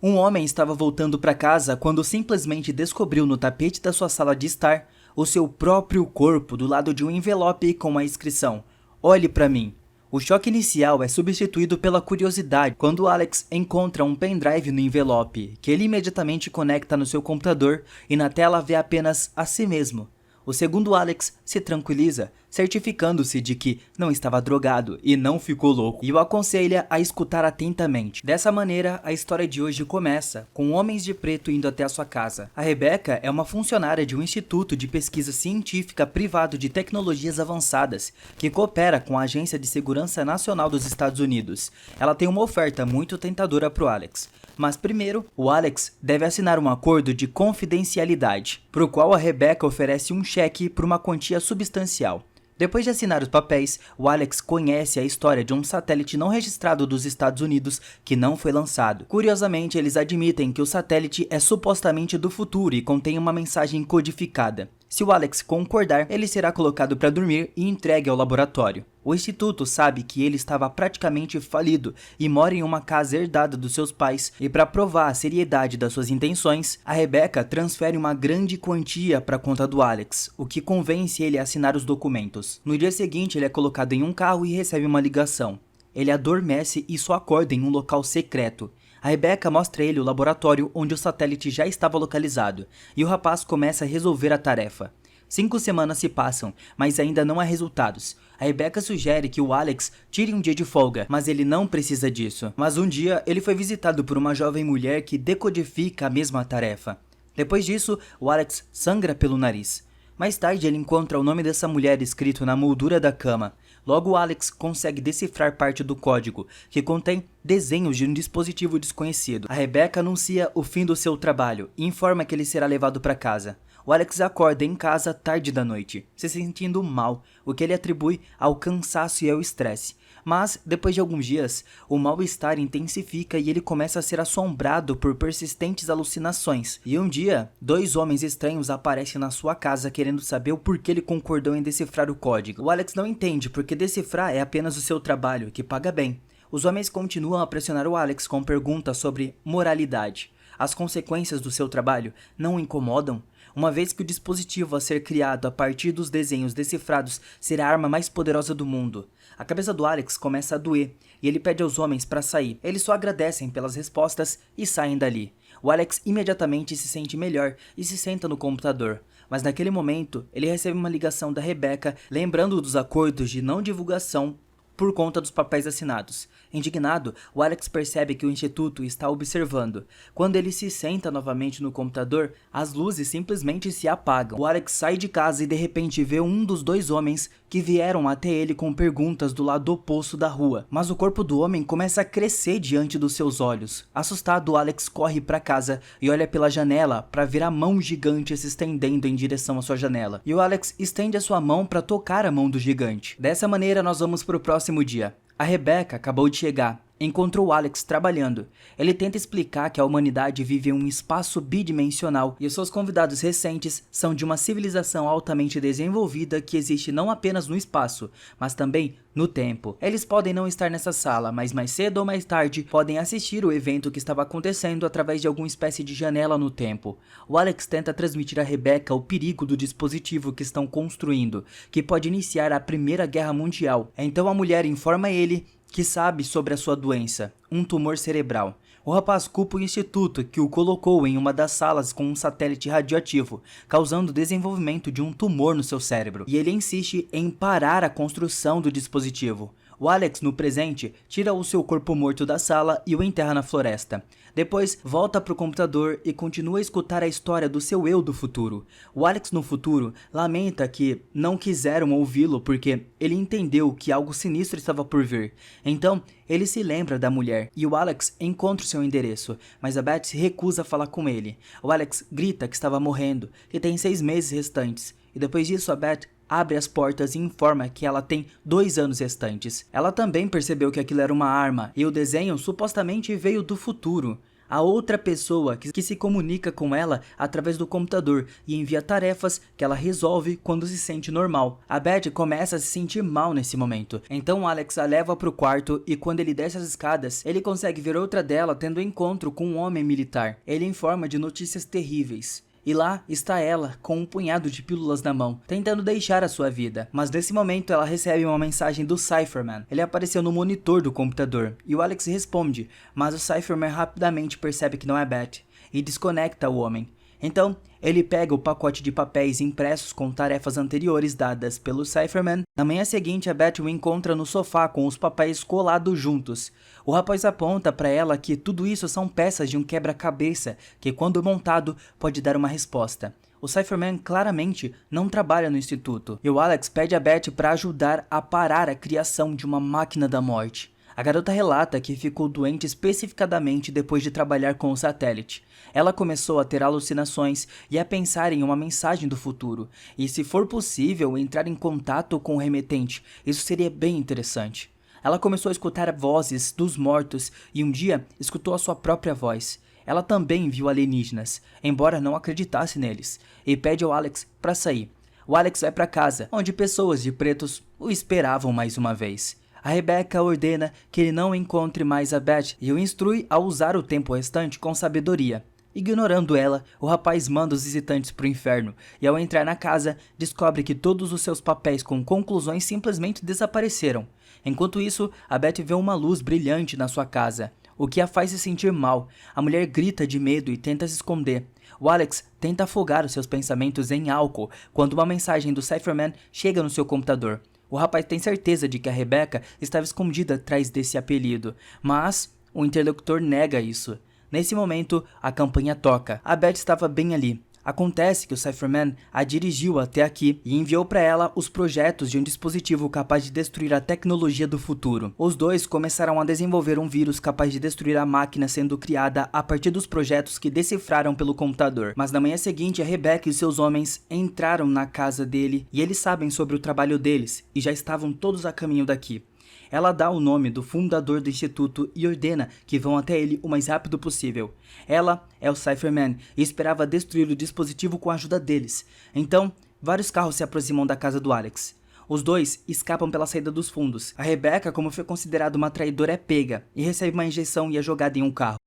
Um homem estava voltando para casa quando simplesmente descobriu no tapete da sua sala de estar o seu próprio corpo do lado de um envelope com a inscrição: "Olhe para mim". O choque inicial é substituído pela curiosidade quando Alex encontra um pendrive no envelope, que ele imediatamente conecta no seu computador e na tela vê apenas a si mesmo. O segundo Alex se tranquiliza, certificando-se de que não estava drogado e não ficou louco, e o aconselha a escutar atentamente. Dessa maneira, a história de hoje começa, com homens de preto indo até a sua casa. A Rebecca é uma funcionária de um instituto de pesquisa científica privado de tecnologias avançadas, que coopera com a Agência de Segurança Nacional dos Estados Unidos. Ela tem uma oferta muito tentadora para o Alex. Mas primeiro, o Alex deve assinar um acordo de confidencialidade, para o qual a Rebecca oferece um cheque por uma quantia substancial. Depois de assinar os papéis, o Alex conhece a história de um satélite não registrado dos Estados Unidos que não foi lançado. Curiosamente, eles admitem que o satélite é supostamente do futuro e contém uma mensagem codificada. Se o Alex concordar, ele será colocado para dormir e entregue ao laboratório. O instituto sabe que ele estava praticamente falido e mora em uma casa herdada dos seus pais, e para provar a seriedade das suas intenções, a Rebecca transfere uma grande quantia para a conta do Alex, o que convence ele a assinar os documentos. No dia seguinte, ele é colocado em um carro e recebe uma ligação. Ele adormece e só acorda em um local secreto. A Rebecca mostra a ele o laboratório onde o satélite já estava localizado, e o rapaz começa a resolver a tarefa. 5 semanas se passam, mas ainda não há resultados. A Rebecca sugere que o Alex tire um dia de folga, mas ele não precisa disso. Mas um dia, ele foi visitado por uma jovem mulher que decodifica a mesma tarefa. Depois disso, o Alex sangra pelo nariz. Mais tarde, ele encontra o nome dessa mulher escrito na moldura da cama. Logo, Alex consegue decifrar parte do código, que contém desenhos de um dispositivo desconhecido. A Rebecca anuncia o fim do seu trabalho e informa que ele será levado para casa. O Alex acorda em casa tarde da noite, se sentindo mal, o que ele atribui ao cansaço e ao estresse. Mas, depois de alguns dias, o mal-estar intensifica e ele começa a ser assombrado por persistentes alucinações. E um dia, 2 homens estranhos aparecem na sua casa querendo saber o porquê ele concordou em decifrar o código. O Alex não entende porque decifrar é apenas o seu trabalho, que paga bem. Os homens continuam a pressionar o Alex com perguntas sobre moralidade. As consequências do seu trabalho não o incomodam? Uma vez que o dispositivo a ser criado a partir dos desenhos decifrados será a arma mais poderosa do mundo. A cabeça do Alex começa a doer e ele pede aos homens para sair. Eles só agradecem pelas respostas e saem dali. O Alex imediatamente se sente melhor e se senta no computador. Mas naquele momento, ele recebe uma ligação da Rebecca lembrando dos acordos de não divulgação por conta dos papéis assinados. Indignado, o Alex percebe que o instituto está observando. Quando ele se senta novamente no computador, as luzes simplesmente se apagam. O Alex sai de casa e de repente vê um dos 2 homens que vieram até ele com perguntas do lado oposto da rua. Mas o corpo do homem começa a crescer diante dos seus olhos. Assustado, Alex corre para casa e olha pela janela para ver a mão gigante se estendendo em direção à sua janela. E o Alex estende a sua mão para tocar a mão do gigante. Dessa maneira, nós vamos para o próximo dia. A Rebecca acabou de chegar. Encontrou o Alex trabalhando. Ele tenta explicar que a humanidade vive em um espaço bidimensional e os seus convidados recentes são de uma civilização altamente desenvolvida que existe não apenas no espaço, mas também no tempo. Eles podem não estar nessa sala, mas mais cedo ou mais tarde podem assistir o evento que estava acontecendo através de alguma espécie de janela no tempo. O Alex tenta transmitir a Rebecca o perigo do dispositivo que estão construindo, que pode iniciar a Primeira Guerra Mundial. Então a mulher informa ele que sabe sobre a sua doença, um tumor cerebral. O rapaz culpa o instituto que o colocou em uma das salas com um satélite radioativo, causando o desenvolvimento de um tumor no seu cérebro, e ele insiste em parar a construção do dispositivo. O Alex, no presente, tira o seu corpo morto da sala e o enterra na floresta. Depois, volta para o computador e continua a escutar a história do seu eu do futuro. O Alex, no futuro, lamenta que não quiseram ouvi-lo porque ele entendeu que algo sinistro estava por vir. Então, ele se lembra da mulher e o Alex encontra o seu endereço, mas a Beth se recusa a falar com ele. O Alex grita que estava morrendo, que tem 6 meses restantes, e depois disso a Beth abre as portas e informa que ela tem 2 anos restantes. Ela também percebeu que aquilo era uma arma e o desenho supostamente veio do futuro. a outra pessoa que se comunica com ela através do computador e envia tarefas que ela resolve quando se sente normal. A Beth começa a se sentir mal nesse momento, então Alex a leva para o quarto e quando ele desce as escadas, ele consegue ver outra dela tendo um encontro com um homem militar. Ele informa de notícias terríveis. E lá está ela, com um punhado de pílulas na mão, tentando deixar a sua vida. Mas nesse momento ela recebe uma mensagem do Cypherman. Ele apareceu no monitor do computador, e o Alex responde, mas o Cypherman rapidamente percebe que não é Beth, e desconecta o homem. Então, ele pega o pacote de papéis impressos com tarefas anteriores dadas pelo Cypherman. Na manhã seguinte, a Beth o encontra no sofá com os papéis colados juntos. O rapaz aponta para ela que tudo isso são peças de um quebra-cabeça que, quando montado, pode dar uma resposta. O Cypherman claramente não trabalha no instituto, e o Alex pede a Beth para ajudar a parar a criação de uma máquina da morte. A garota relata que ficou doente especificadamente depois de trabalhar com o satélite. Ela começou a ter alucinações e a pensar em uma mensagem do futuro, e se for possível entrar em contato com o remetente, isso seria bem interessante. Ela começou a escutar vozes dos mortos e um dia escutou a sua própria voz. Ela também viu alienígenas, embora não acreditasse neles, e pede ao Alex para sair. O Alex vai para casa, onde pessoas de pretos o esperavam mais uma vez. A Rebecca ordena que ele não encontre mais a Beth e o instrui a usar o tempo restante com sabedoria. Ignorando ela, o rapaz manda os visitantes para o inferno e ao entrar na casa, descobre que todos os seus papéis com conclusões simplesmente desapareceram. Enquanto isso, a Beth vê uma luz brilhante na sua casa, o que a faz se sentir mal. A mulher grita de medo e tenta se esconder. O Alex tenta afogar os seus pensamentos em álcool quando uma mensagem do Cypherman chega no seu computador. O rapaz tem certeza de que a Rebecca estava escondida atrás desse apelido, mas o interlocutor nega isso. Nesse momento, a campanha toca. A Beth estava bem ali. Acontece que o Cypherman a dirigiu até aqui e enviou para ela os projetos de um dispositivo capaz de destruir a tecnologia do futuro. Os dois começaram a desenvolver um vírus capaz de destruir a máquina sendo criada a partir dos projetos que decifraram pelo computador. Mas na manhã seguinte, a Rebecca e seus homens entraram na casa dele e eles sabem sobre o trabalho deles e já estavam todos a caminho daqui. Ela dá o nome do fundador do instituto e ordena que vão até ele o mais rápido possível. Ela é o Cypherman e esperava destruir o dispositivo com a ajuda deles. Então, vários carros se aproximam da casa do Alex. Os dois escapam pela saída dos fundos. A Rebecca, como foi considerada uma traidora, é pega e recebe uma injeção e é jogada em um carro.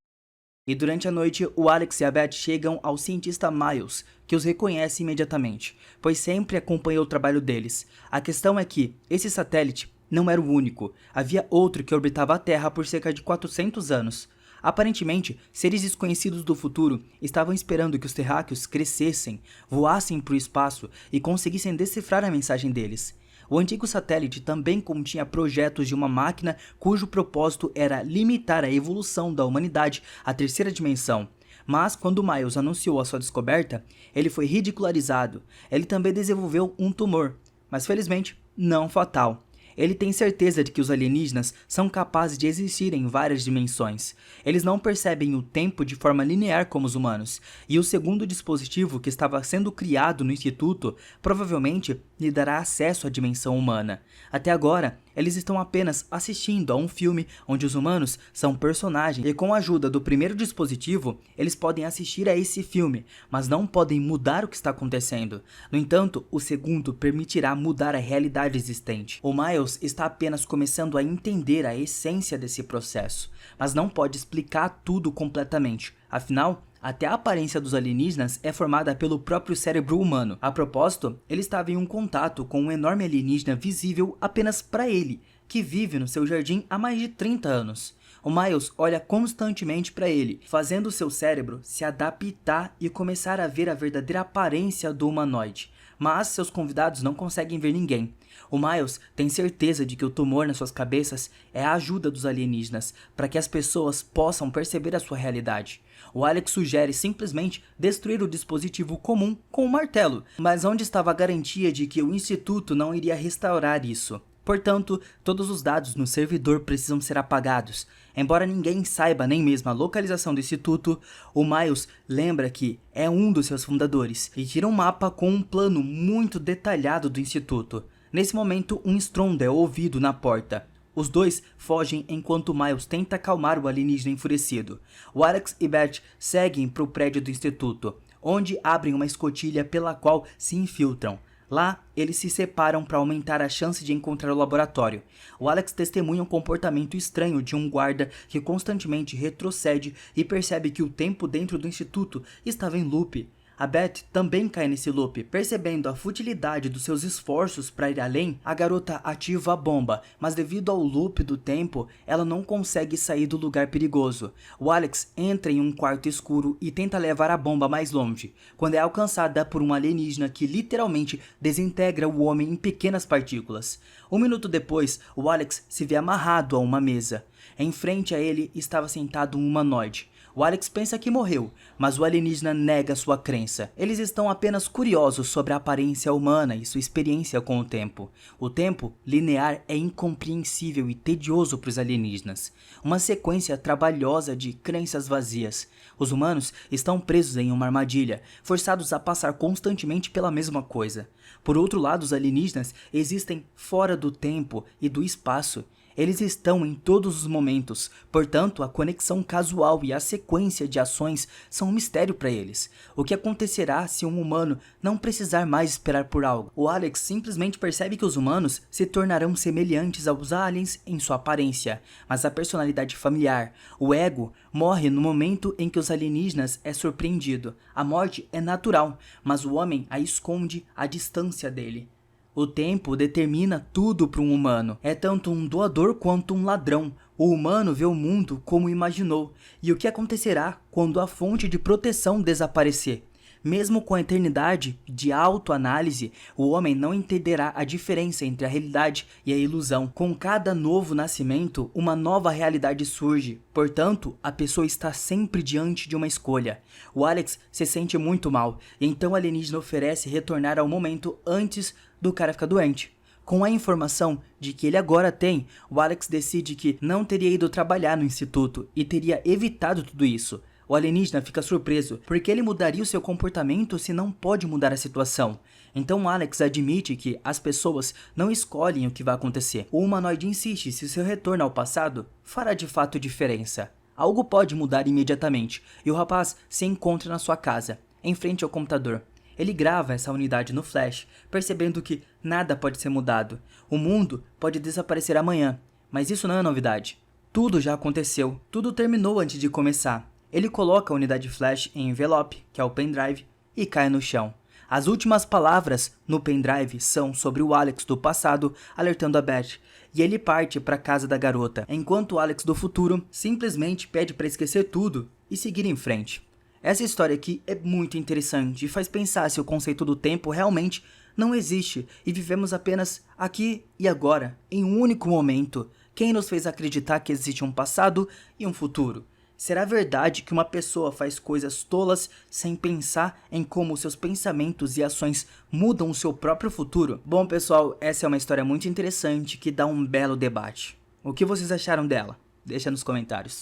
E durante a noite, o Alex e a Beth chegam ao cientista Miles, que os reconhece imediatamente, pois sempre acompanhou o trabalho deles. A questão é que esse satélite não era o único, havia outro que orbitava a Terra por cerca de 400 anos. Aparentemente, seres desconhecidos do futuro estavam esperando que os terráqueos crescessem, voassem para o espaço e conseguissem decifrar a mensagem deles. O antigo satélite também continha projetos de uma máquina cujo propósito era limitar a evolução da humanidade à terceira dimensão. Mas quando Miles anunciou a sua descoberta, ele foi ridicularizado. Ele também desenvolveu um tumor, mas felizmente não fatal. Ele tem certeza de que os alienígenas são capazes de existir em várias dimensões. Eles não percebem o tempo de forma linear como os humanos, e o segundo dispositivo que estava sendo criado no instituto provavelmente lhe dará acesso à dimensão humana. Até agora, eles estão apenas assistindo a um filme onde os humanos são personagens e com a ajuda do primeiro dispositivo, eles podem assistir a esse filme, mas não podem mudar o que está acontecendo. No entanto, o segundo permitirá mudar a realidade existente. O Miles está apenas começando a entender a essência desse processo, mas não pode explicar tudo completamente. Afinal, até a aparência dos alienígenas é formada pelo próprio cérebro humano. A propósito, ele estava em um contato com um enorme alienígena visível apenas para ele, que vive no seu jardim há mais de 30 anos. O Miles olha constantemente para ele, fazendo seu cérebro se adaptar e começar a ver a verdadeira aparência do humanoide. Mas seus convidados não conseguem ver ninguém. O Miles tem certeza de que o tumor nas suas cabeças é a ajuda dos alienígenas para que as pessoas possam perceber a sua realidade. O Alex sugere simplesmente destruir o dispositivo comum com um martelo, mas onde estava a garantia de que o instituto não iria restaurar isso? Portanto, todos os dados no servidor precisam ser apagados. Embora ninguém saiba nem mesmo a localização do instituto, o Miles lembra que é um dos seus fundadores e tira um mapa com um plano muito detalhado do instituto. Nesse momento, um estrondo é ouvido na porta. Os dois fogem enquanto Miles tenta acalmar o alienígena enfurecido. O Alex e Beth seguem para o prédio do instituto, onde abrem uma escotilha pela qual se infiltram. Lá, eles se separam para aumentar a chance de encontrar o laboratório. O Alex testemunha um comportamento estranho de um guarda que constantemente retrocede e percebe que o tempo dentro do instituto estava em loop. A Beth também cai nesse loop. Percebendo a futilidade dos seus esforços para ir além, a garota ativa a bomba, mas devido ao loop do tempo, ela não consegue sair do lugar perigoso. O Alex entra em um quarto escuro e tenta levar a bomba mais longe, quando é alcançada por um alienígena que literalmente desintegra o homem em pequenas partículas. Um minuto depois, o Alex se vê amarrado a uma mesa. Em frente a ele estava sentado um humanoide. O Alex pensa que morreu, mas o alienígena nega sua crença. Eles estão apenas curiosos sobre a aparência humana e sua experiência com o tempo. O tempo linear é incompreensível e tedioso para os alienígenas. Uma sequência trabalhosa de crenças vazias. Os humanos estão presos em uma armadilha, forçados a passar constantemente pela mesma coisa. Por outro lado, os alienígenas existem fora do tempo e do espaço. Eles estão em todos os momentos, portanto a conexão casual e a sequência de ações são um mistério para eles. O que acontecerá se um humano não precisar mais esperar por algo? O Alex simplesmente percebe que os humanos se tornarão semelhantes aos aliens em sua aparência, mas a personalidade familiar, o ego, morre no momento em que os alienígenas é surpreendido. A morte é natural, mas o homem a esconde à distância dele. O tempo determina tudo para um humano. É tanto um doador quanto um ladrão. O humano vê o mundo como imaginou. E o que acontecerá quando a fonte de proteção desaparecer? Mesmo com a eternidade de autoanálise, o homem não entenderá a diferença entre a realidade e a ilusão. Com cada novo nascimento, uma nova realidade surge. Portanto, a pessoa está sempre diante de uma escolha. O Alex se sente muito mal, e então o alienígena oferece retornar ao momento antes do cara ficar doente. Com a informação de que ele agora tem, o Alex decide que não teria ido trabalhar no instituto e teria evitado tudo isso. O alienígena fica surpreso, porque ele mudaria o seu comportamento se não pode mudar a situação. Então Alex admite que as pessoas não escolhem o que vai acontecer. O humanoide insiste se seu retorno ao passado fará de fato diferença. Algo pode mudar imediatamente, e o rapaz se encontra na sua casa, em frente ao computador. Ele grava essa unidade no flash, percebendo que nada pode ser mudado. O mundo pode desaparecer amanhã, mas isso não é novidade. Tudo já aconteceu, tudo terminou antes de começar. Ele coloca a unidade flash em envelope, que é o pendrive, e cai no chão. As últimas palavras no pendrive são sobre o Alex do passado alertando a Beth, e ele parte para a casa da garota, enquanto o Alex do futuro simplesmente pede para esquecer tudo e seguir em frente. Essa história aqui é muito interessante e faz pensar se o conceito do tempo realmente não existe e vivemos apenas aqui e agora, em um único momento. Quem nos fez acreditar que existe um passado e um futuro? Será verdade que uma pessoa faz coisas tolas sem pensar em como seus pensamentos e ações mudam o seu próprio futuro? Bom, pessoal, essa é uma história muito interessante que dá um belo debate. O que vocês acharam dela? Deixa nos comentários.